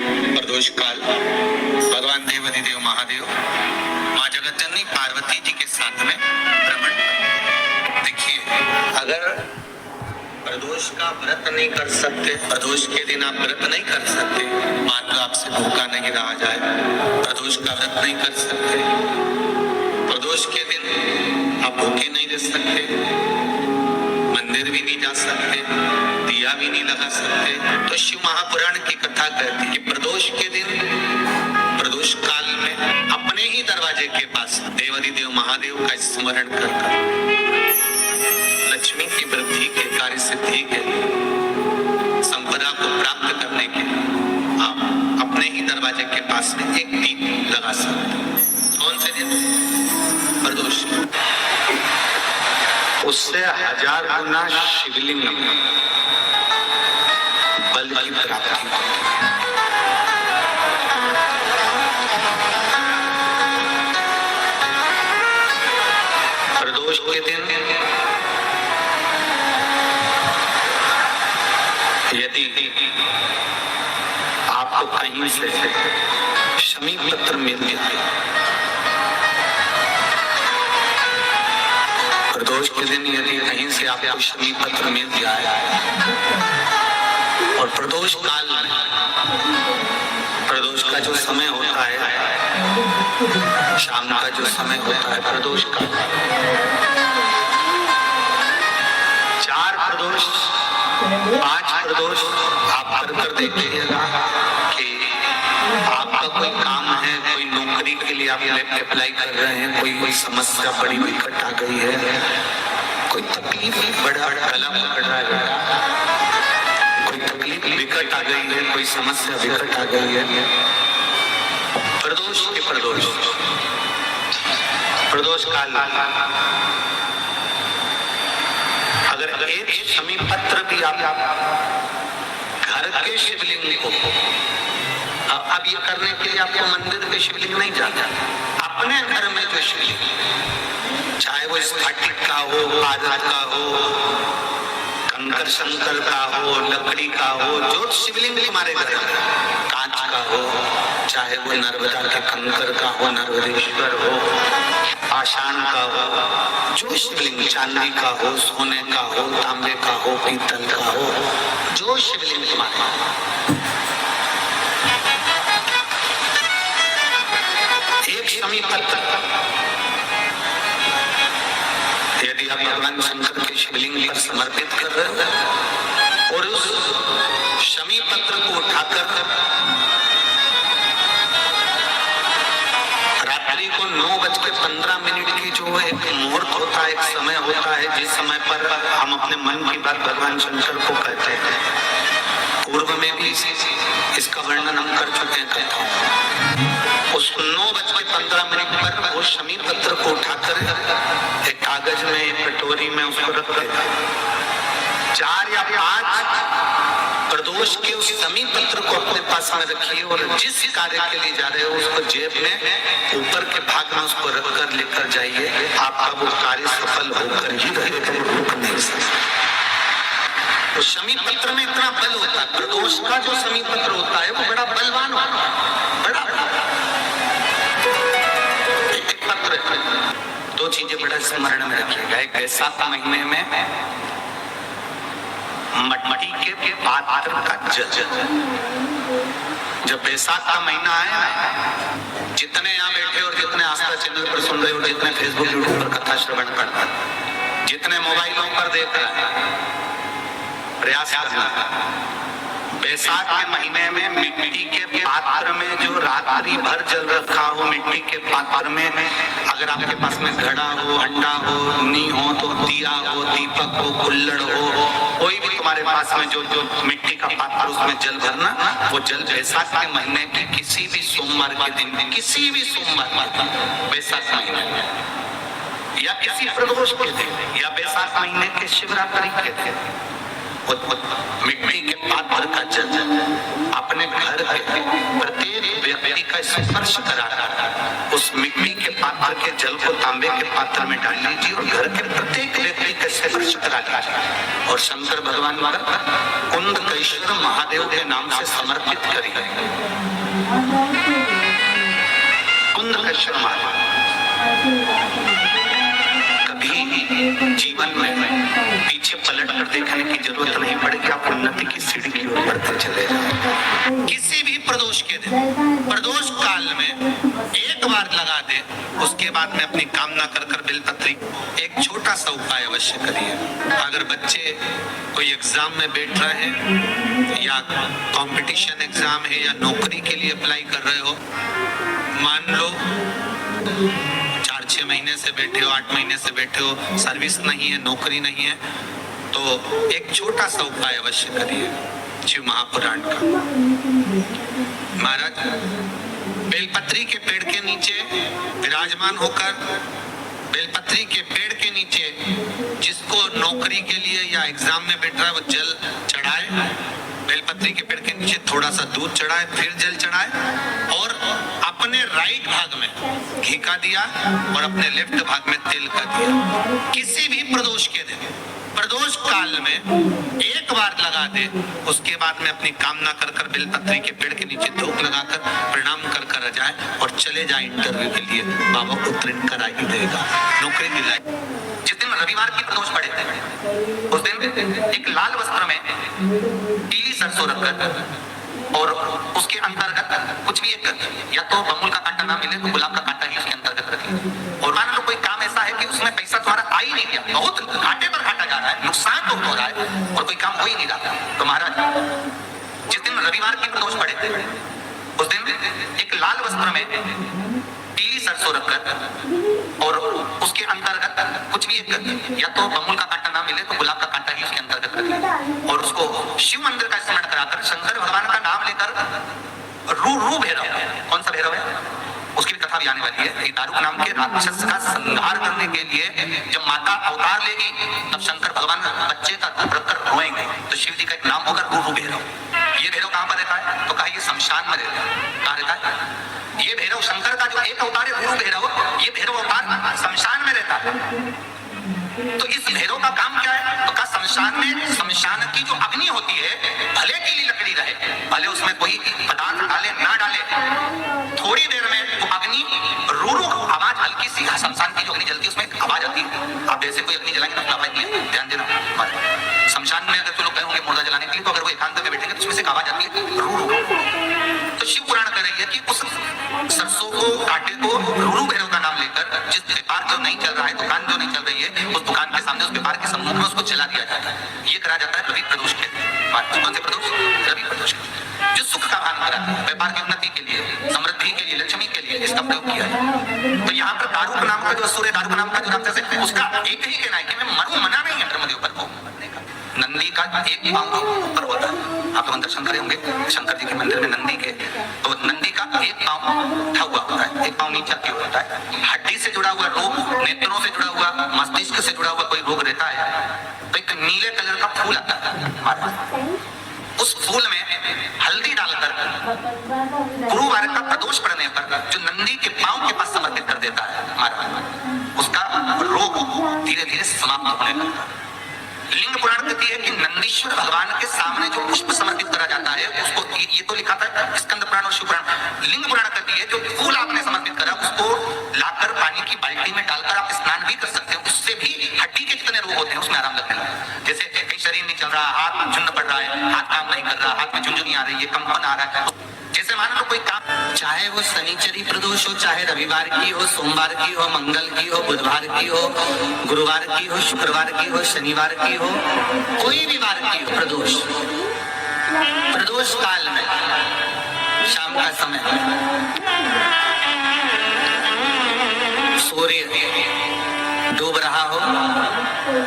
प्रदोष काल भगवान देवाधिदेव महादेव माँ जगतजननी पार्वती जी के साथ में भ्रमण। देखिए, अगर प्रदोष का व्रत नहीं कर सकते, प्रदोष के दिन आप व्रत नहीं कर सकते, मान लो आपसे भूखा नहीं रहा जाए, प्रदोष का व्रत नहीं कर सकते, प्रदोष के दिन आप भूखे नहीं रह सकते, मंदिर भी नहीं जा सकते, दिया भी नहीं लगा सकते, तो शिव महापुराण की कथा कहती है कि प्रदोष के दिन, प्रदोष काल में अपने ही दरवाजे के पास देवाधिदेव महादेव का स्मरण कर लक्ष्मी की वृद्धि के, कार्य सिद्धि के, संपदा को प्राप्त करने के आप अपने ही दरवाजे के पास में एक दीप लगा सकते हैं। कौन से दिन? प्रदोष। उससे 1000 गुना शिवलिंग बल की प्राप्ति होती है। प्रदोष के दिन यदि आपको कहीं से शमी पत्र मिल गया, प्रदोष के दिन यदि कहीं से आपको शमी पत्र मिल जाए और प्रदोष काल में, प्रदोष का जो समय होता है, शाम का जो समय होता है प्रदोष का, 4 प्रदोष 5 प्रदोष आप कर देखिएगा कि आपका कोई काम है, कोई नौकरी के लिए आप अप्लाई कर रहे हैं, कोई समस्या बड़ी विकट आ गई है, कोई तकलीफ बड़ा गला पकड़ रहा है, कोई तकलीफ विकट आ गई है, कोई समस्या विकट आ गई है, प्रदोष के प्रदोष काल अगर एक शमी पत्र भी आप घर के शिवलिंग को, अब ये करने के लिए आपको मंदिर के शिवलिंग नहीं जाना, अपने घर में जो शिवलिंग, चाहे वो स्फटिक का हो, पारद का हो, कंकर शंकर का हो, लकड़ी का हो, जो शिवलिंग हमारे घर में, कांच का हो, चाहे वो नर्मदा के कंकर का हो, नर्मदेश्वर हो, पाषाण का हो, जो शिवलिंग चांदी का हो, सोने का हो, तांबे का हो, पीतल का हो, जो शिवलिंग हमारे, एक शमी पत्र यदि आप भगवान शंकर के शिवलिंग पर समर्पित कर रहे हो और उस शमी पत्र को उठाकर रात्रि को 9:15 की जो एक मुहूर्त होता है, एक समय होता है, जिस समय पर हम अपने मन की बात भगवान शंकर को कहते हैं, पूर्व में भी इसका वर्णन हम कर चुके हैं कथाओं। उस 9:15 पर वो शमी पत्र को उठाकर एक कागज में, एक कटोरी में उसको रख देता है। 4 या 5 प्रदोष के उस शमी पत्र को अपने पास में रखिए और जिस कार्य के लिए जा रहे हो उसको जेब में ऊपर के भाग में उसको रखकर लेकर जाइए, आपका वो कार्य सफल होकर ही रहेगा, रुक नहीं सकता। उस शमी पत्र में इतना बल होता है, प्रदोष का जो शमी पत्र होता है वो बड़ा बलवान होता है, बड़ा एक पत्र। 2 चीजें बड़ा स्मरण में रखिएगा। एक बैसाख महीने में मट्टी के पात्र का जल, जब बैसाख का महीना आया ना, जितने यहाँ बैठे और जितने आस्था चैनल पर सुन रहे हो, जितने फेसबुक यूट्यूब पर कथा श्रवण कर रहे हैं, जितने मोबाइलों पर देख रहे हैं, प्रयास करना बैसाख के महीने में मिट्टी के पात्र में जो रात्रि भर जल रखा हो, मिट्टी के पात्र में, अगर आपके पास में घड़ा हो, अंडा हो, नी हो, तो दिया हो, दीपक हो, कुल्हड़ हो, कोई भी तुम्हारे पास में जो मिट्टी का पात्र, उसमें जल भरना। वो जल बैसाख के महीने के किसी भी सोमवार के दिन, किसी भी सोमवार के दिन, बैसाख महीने में या किसी प्रदोष के दिन या बैसाख महीने के शिवरात्रि के दिन, मिट्टी के पात्र का जल अपने घर के प्रत्येक व्यक्ति का स्पर्श करा, उस मिट्टी के पात्र के जल को तांबे के पात्र में डाल लीजिए और घर के प्रत्येक व्यक्ति का स्पर्श करा लीजिए और शंकर भगवान कुंद कैश्वर महादेव के नाम से समर्पित करिए। प्रश्न मारे। कभी जीवन में पीछे पलट कर देखने की जरूरत नहीं पड़ेगी, आप उन्नति की सीढ़ी की ओर बढ़ते चले जाओ। किसी भी प्रदोष के दिन, प्रदोष काल में एक बार लगा दे, उसके बाद में अपनी कामना कर कर बेलपत्री एक छोटा सा उपाय अवश्य करिए। अगर बच्चे कोई एग्जाम में बैठ रहे हैं या कंपटीशन एग्जाम है या नौकरी के लिए अप्लाई कर रहे हो, मान लो 4-6 महीने से बैठे हो, 8 महीने से बैठे हो, सर्विस नहीं है, नौकरी नहीं है, तो एक छोटा सा उपाय अवश्य करिए शिव महापुराण का। महाराज बेलपत्री के पेड़ के नीचे विराजमान होकर, बेलपत्री के पेड़ के नीचे जिसको नौकरी के लिए या एग्जाम में बैठ रहा है वो जल चढ़ाए, बेलपत्री के पेड़ के नीचे थोड़ा सा दूध चढ़ाए, फिर जल चढ़ाए और अपने राइट भाग में घी का दिया और अपने लेफ्ट भाग में तिल का दिया। किसी भी प्रदोष के दिन, प्रदोष काल में एक बार लगा दे, उसके बाद में अपनी कामना कर कर बेलपत्री के पेड़ के नीचे धूप लगाकर प्रणाम कर कर जाए और चले जाए इंटरव्यू के लिए, बाबा उत्तीर्ण करा ही देगा, नौकरी दिलाए। जिस दिन रविवार की प्रदोष पड़े थे उस दिन एक लाल वस्त्र में पीली सरसों रखकर और उसके अंतर्गत कुछ भी एक, या तो बमुल का कांटा ना मिले तो गुलाब का कांटा ही उसके अंतर्गत रखिए। और मान लो कोई काम ऐसा है कि उसमें पैसा तुम्हारा आ ही नहीं गया, बहुत घाटे पर घाटा जा रहा है, नुकसान तो हो रहा है और कोई काम हो ही नहीं रहा, तो महाराज जिस दिन रविवार की प्रदोष पड़े थे उस दिन एक लाल वस्त्र में पीली सरसों रखकर और उसके अंतर्गत कुछ भी एक, या तो बमुल का कांटा ना मिले तो गुलाब का कांटा ही उसके अंतर्गत रखिए और उसको शिव मंदिर का स्मरण कराकर शंकर भगवान का नाम लेकर रू भैरव, कौन सा भैरव है उसकी भी कथा भी आने वाली है। दारुक नाम के राक्षस का संहार करने के लिए जब माता अवतार लेगी तब शंकर भगवान बच्चे का दूध रखकर रोएंगे, तो शिव जी का एक नाम होगा रू भैरव। ये भैरव कहाँ पर रहता है, तो कहा ये शमशान में रहता है। कहाँ रहता है ये भैरव? शंकर का जो एक अवतार है रू भैरव, ये भैरव अवतार शमशान में रहता है। तो इस भैरव का काम क्या है, तो कहा शमशान की जो अग्नि होती है, भले गीली लकड़ी रहे, भले उसमें कोई पदार्थ डाले ना डाले, थोड़ी देर में वो अग्नि रू आवाज, हल्की सी शमशान की जो अग्नि जलती है उसमें आवाज आती है। आप जैसे कोई अग्नि जलाएंगे तो आवाज नहीं है, ध्यान देना। शमशान में अगर लोग गए होंगे मुर्दा जलाने के लिए, तो अगर वो एकांत में बैठेंगे तो उसमें से आवाज आती है रू। तो शिव पुराण कह रही है कि उस सरसों को काटे को रू भैरव का नाम लेकर, जिस व्यापार जो नहीं चल रहा है, दुकान जो नहीं चल रही है, उस दुकान के सामने उस व्यापार के सम्मुख में उसको जला दिया जाता है। ये करा जाता है रवि प्रदोष के दिन। कौन से प्रदोष? रवि प्रदोष के, जो सुख का भान करा, व्यापार की उन्नति के लिए, समृद्धि के लिए, लक्ष्मी के लिए इसका प्रयोग किया है। तो यहाँ पर दारुक नाम का जो असुर है, दारुक नाम का जो राक्षस है, उसका एक ही कहना है कि मैं मरू, मना नहीं है ब्रह्मदेव पर को। नंदी का एक पांव ऊपर होता है, आप लोग दर्शन करे होंगे शंकर जी के मंदिर में नंदी के, तो नंदी का एक पांव उठा हुआ होता है, एक पांव नीचे की ओर होता है। हड्डी से जुड़ा हुआ रोग, नेत्रों से जुड़ा हुआ, मस्तिष्क से जुड़ा हुआ कोई रोग रहता है, तो एक नीले कलर का फूल आता है हमारे पास। उस फूल में हल्दी डालकर गुरुवार का प्रदोष पड़ने पर जो नंदी के पांव के पास समर्पित कर देता है हमारा, उसका रोग धीरे धीरे समाप्त होने लगता है। लिंग पुराण कहती है कि नंदीश्वर भगवान के सामने जो पुष्प समर्पित करा जाता है उसको, ये तो लिखा था स्कंद पुराण और शिव पुराण। लिंग पुराण कहती है जो फूल आपने समर्पित करा उसको लाकर पानी की बाल्टी में डालकर आप स्नान भी कर सकते हो, उससे भी हड्डी के जितने रोग होते हैं उसमें आराम लगने लगा। जैसे कहीं शरीर नहीं चल रहा, हाथ झुंड पड़ रहा है, हाथ काम नहीं कर रहा, हाथ में झुंझुनी आ रही है, कंपन आ रहा है, जैसे मान लो कोई काम, चाहे वो शनिचरी प्रदोष हो, चाहे रविवार की हो, सोमवार की हो, मंगल की हो, बुधवार की हो, गुरुवार की हो, शुक्रवार की हो, शनिवार की हो, कोई भी वार की हो, प्रदोष, प्रदोष काल में शाम का समय सूर्य डूब रहा हो,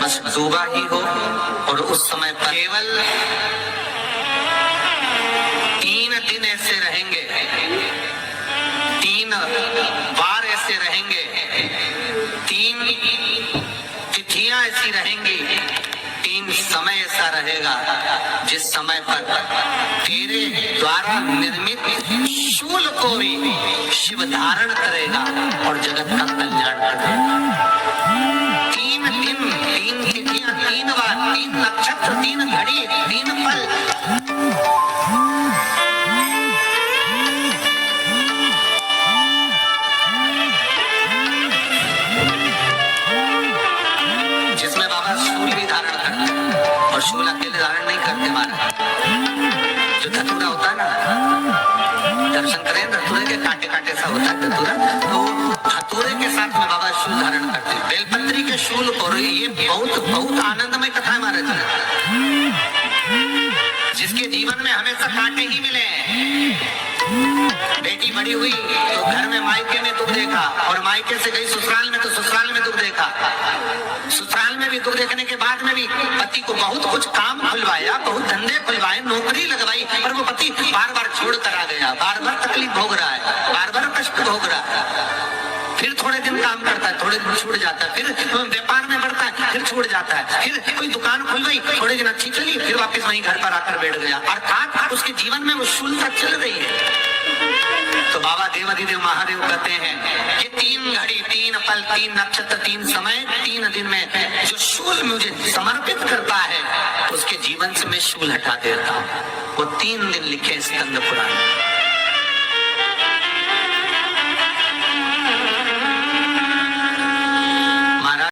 बस डूबा ही हो, और उस समय पर केवल 3 दिन ऐसे रहेंगे, 3 बार ऐसे रहेंगे, 3 तिथियां ऐसी रहेंगी, 3 समय ऐसा रहेगा जिस समय पर तेरे द्वारा निर्मित शूल को भी शिव धारण करेगा और जगत का कल्याण करेगा। 3 दिन, 3 तिथियां, 3 बार, 3 नक्षत्र, 3 घड़ी, 3 पल। कांटे कांटे सा होता है धतूरा, तो धतूरे के साथ में बाबा शूल धारण करते हैं, बेलपत्री के शूल को। ये बहुत बहुत आनंदमय कथा है महाराज जी, जिसके जीवन में हमेशा कांटे ही मिले हैं। बेटी बड़ी हुई तो घर में मायके में दुख देखा, और मायके से गई ससुराल में तो ससुराल में दुख देखा। ससुराल में भी दुख देखने के बाद में भी पति को बहुत कुछ काम खुलवाया, बहुत धंधे खुलवाए, नौकरी लगवाई, पर वो पति बार बार छोड़ कर आ गया, बार बार तकलीफ भोग रहा है, बार बार कष्ट भोग रहा है। फिर थोड़े दिन काम करता है, थोड़े दिन छूट जाता है, फिर व्यापार में बढ़ता है, फिर छूट जाता है, फिर कोई दुकान खुल गई, थोड़े दिन अच्छी चली, फिर वापस वहीं घर पर आकर बैठ गया। अर्थात उसके जीवन में वो शूलता चल रही है। तो बाबा देवाधिदेव महादेव कहते हैं कि 3 घड़ी 3 पल 3 नक्षत्र 3 समय 3 दिन में जो शूल मुझे समर्पित करता है, उसके जीवन से मैं शूल हटा देता हूँ। वो 3 दिन लिखे स्कंद पुराण।